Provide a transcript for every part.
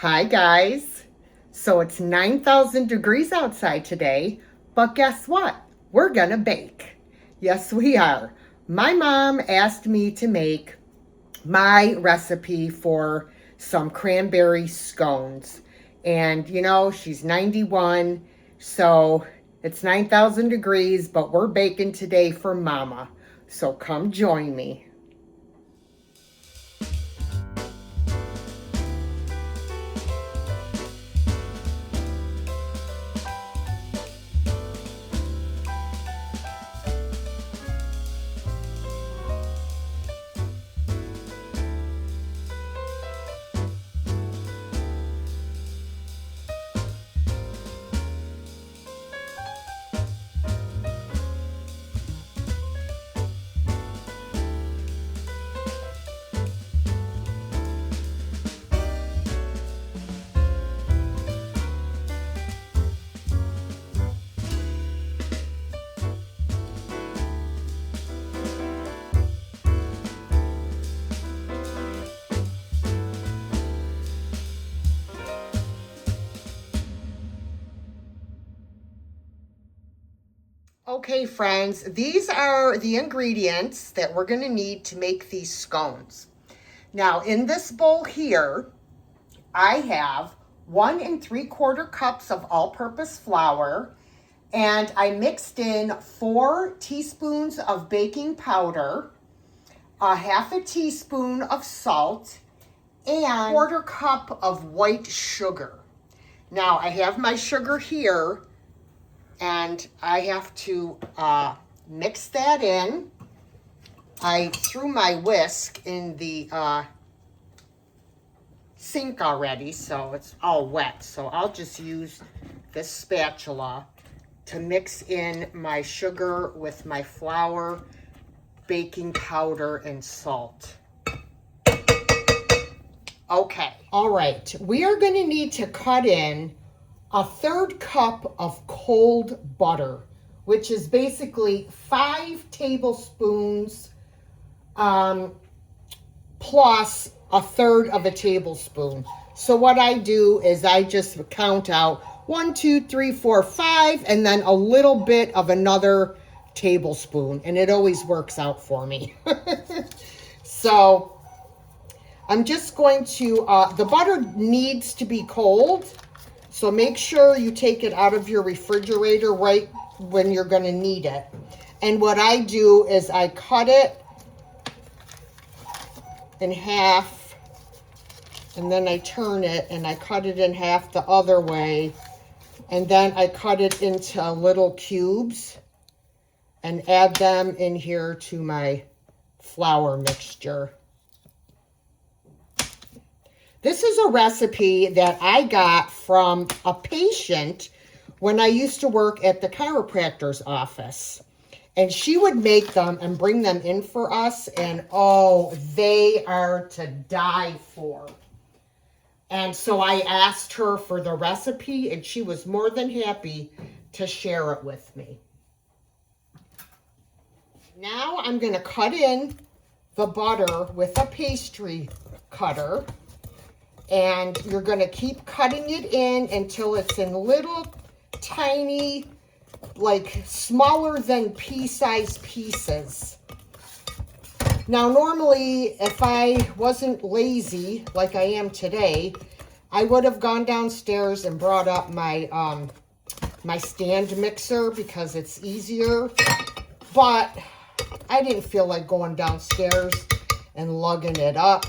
Hi guys. So it's 9,000 degrees outside today, but guess what? We're gonna bake. Yes, we are. My mom asked me to make my recipe for some cranberry scones. And you know, she's 91, so it's 9,000 degrees, but we're baking today for Mama. So come join me. Okay, friends, these are the ingredients that we're going to need to make these scones. Now, in this bowl here, I have 1 3/4 cups of all-purpose flour, and I mixed in 4 teaspoons of baking powder, a 1/2 teaspoon of salt, and 1/4 cup of white sugar. Now, I have my sugar here, and I have to mix that in. I threw my whisk in the sink already, so it's all wet. So I'll just use this spatula to mix in my sugar with my flour, baking powder, and salt. Okay, all right. We are going to need to cut in 1/3 cup of cold butter, which is basically 5 tablespoons plus 1/3 of a tablespoon. So what I do is I just count out 1, 2, 3, 4, 5, and then a little bit of another tablespoon, and it always works out for me. So I'm just going to, the butter needs to be cold. So make sure you take it out of your refrigerator right when you're going to knead it. And what I do is I cut it in half, and then I turn it and I cut it in half the other way. And then I cut it into little cubes and add them in here to my flour mixture. This is a recipe that I got from a patient when I used to work at the chiropractor's office. And she would make them and bring them in for us. And oh, they are to die for. And so I asked her for the recipe, and she was more than happy to share it with me. Now I'm going to cut in the butter with a pastry cutter. And you're going to keep cutting it in until it's in little tiny, like smaller than pea-sized pieces. Now, normally, if I wasn't lazy like I am today, I would have gone downstairs and brought up my my stand mixer because it's easier. But I didn't feel like going downstairs and lugging it up.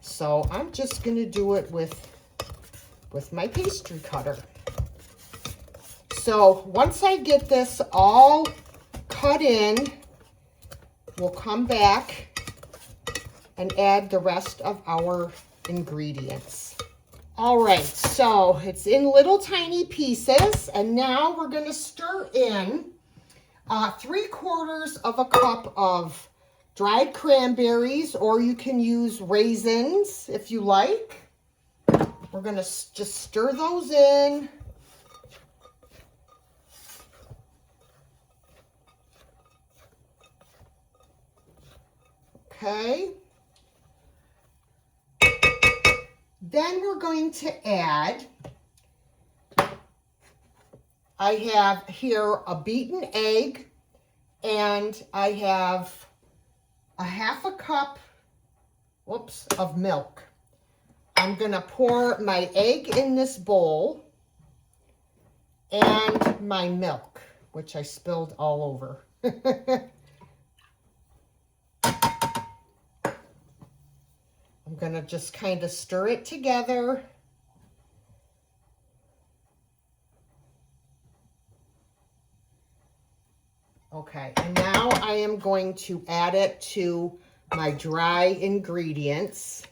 So I'm just going to do it with my pastry cutter. So once I get this all cut in, we'll come back and add the rest of our ingredients. All right, so it's in little tiny pieces, and now we're going to stir in 3/4 of a cup of dried cranberries, or you can use raisins if you like. We're going to just stir those in. Okay. Then we're going to add, I have here a beaten egg, and I have a half a cup, of milk. I'm gonna pour my egg in this bowl and my milk, which I spilled all over. I'm gonna just kind of stir it together. Okay, and now I am going to add it to my dry ingredients.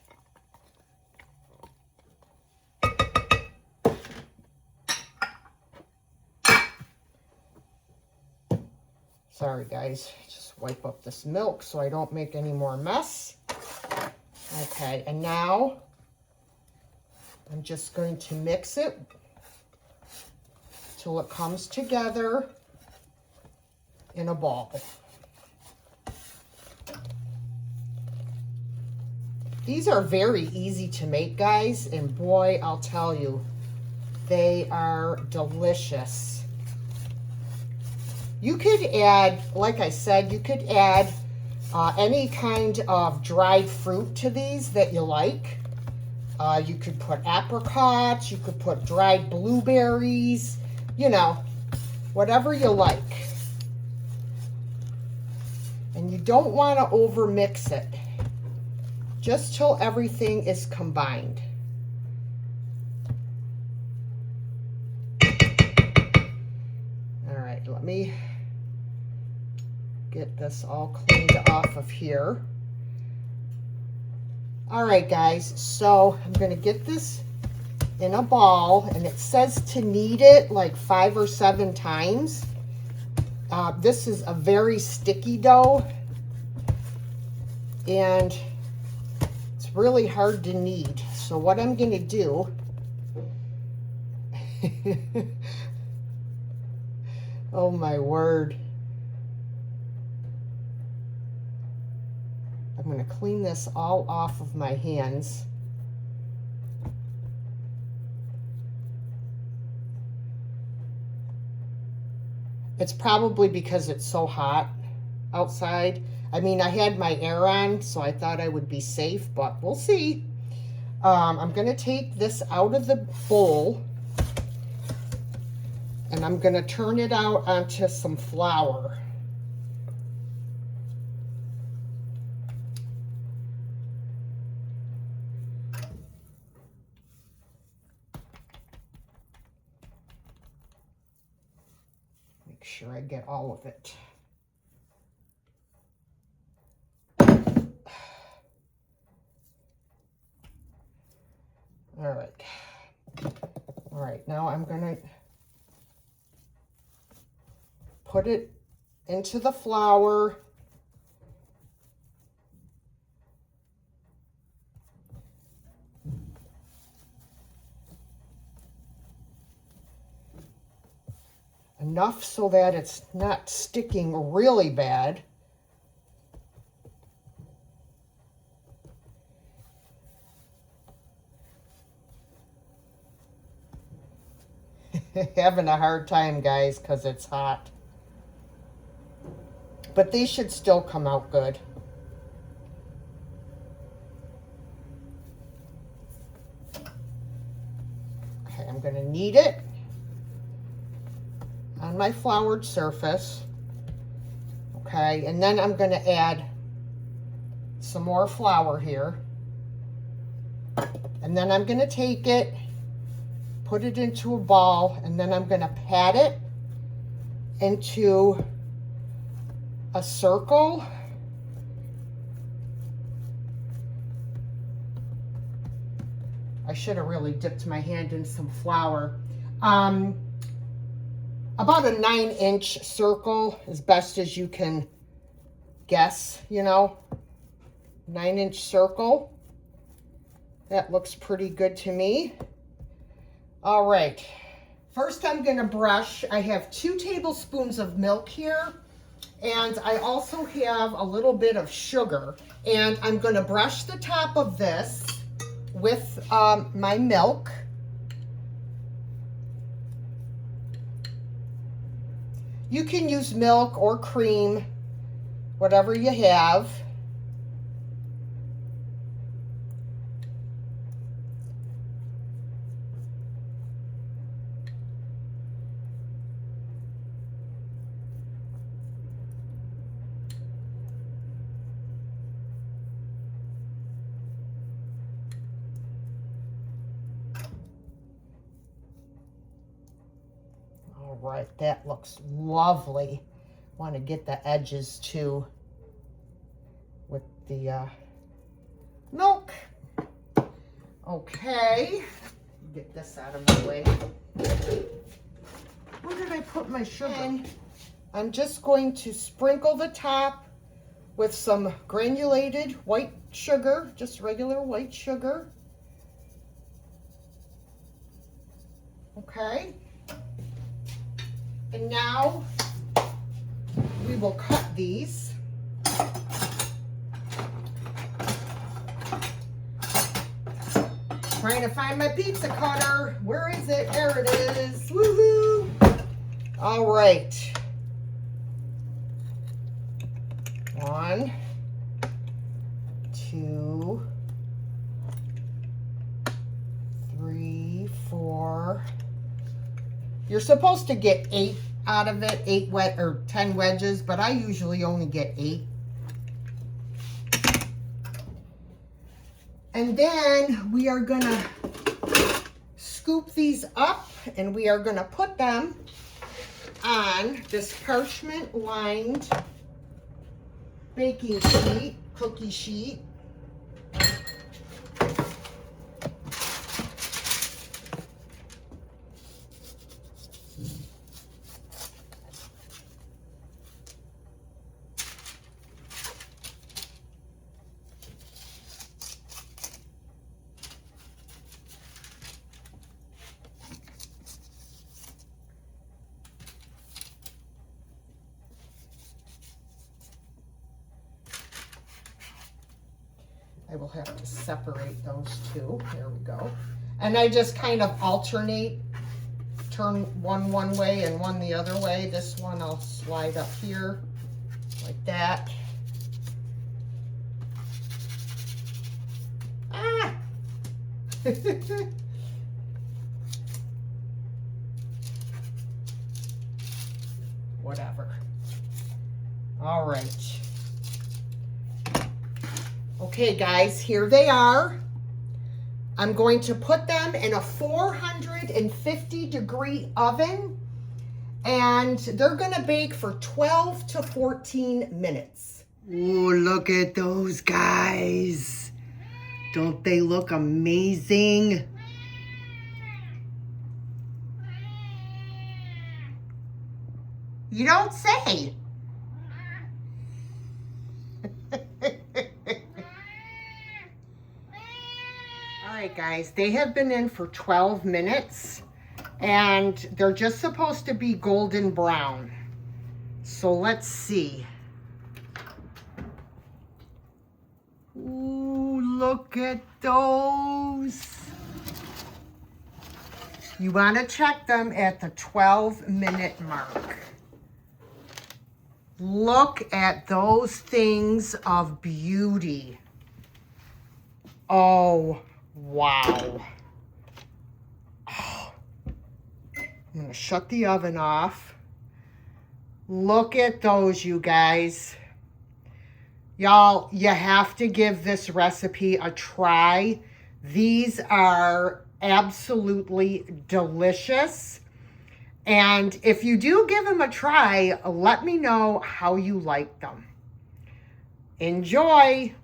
Sorry guys, just wipe up this milk so I don't make any more mess. Okay, and now I'm just going to mix it till it comes together in a ball. These are very easy to make, guys, and boy, I'll tell you, they are delicious. You could add, like I said, you could add any kind of dried fruit to these that you like. You could put apricots, you could put dried blueberries, you know, whatever you like. And you don't want to over mix it, just till everything is combined. All right, let me get this all cleaned off of here. All right, guys, so I'm going to get this in a ball, and it says to knead it like 5 or 7 times. This is a very sticky dough, and it's really hard to knead. So what I'm going to do, oh my word, I'm going to clean this all off of my hands. It's probably because it's so hot outside. I mean, I had my air on, so I thought I would be safe, but we'll see. I'm going to take this out of the bowl, and I'm going to turn it out onto some flour. Make sure I get all of it. All right, now I'm gonna put it into the flour. Enough so that it's not sticking really bad. Having a hard time, guys, because it's hot. But these should still come out good. Okay, I'm going to knead it on my floured surface. Okay, and then I'm going to add some more flour here. And then I'm going to take it, put it into a ball, and then I'm going to pat it into a circle. I should have really dipped my hand in some flour. About a 9-inch circle, as best as you can guess, you know, 9-inch circle. That looks pretty good to me. All right, first I'm gonna brush. I have 2 tablespoons of milk here, and I also have a little bit of sugar, and I'm gonna brush the top of this with my milk. You can use milk or cream, whatever you have. All right, that looks lovely. Want to get the edges too with the milk. Okay, get this out of my way. Where did I put my sugar? And I'm just going to sprinkle the top with some granulated white sugar, just regular white sugar. Okay. And now we will cut these. Trying to find my pizza cutter. Where is it? There it is. Woohoo! All right. 1, 2, 3, 4. You're supposed to get 8 out of it, 10 wedges, but I usually only get 8. And then we are gonna scoop these up and we are gonna put them on this parchment lined baking sheet, cookie sheet. I will have to separate those two. There we go. And I just kind of alternate, turn one way and one the other way. This one I'll slide up here like that. Ah! Whatever. All right. Okay, guys, here they are. I'm going to put them in a 450-degree oven, and they're going to bake for 12 to 14 minutes. Oh, look at those guys. Don't they look amazing? You don't say. All right, guys, they have been in for 12 minutes and they're just supposed to be golden brown. So let's see. Ooh, look at those. You want to check them at the 12-minute mark. Look at those things of beauty. Oh, wow. Oh. I'm going to shut the oven off. Look at those, you guys. Y'all, you have to give this recipe a try. These are absolutely delicious. And if you do give them a try, let me know how you like them. Enjoy!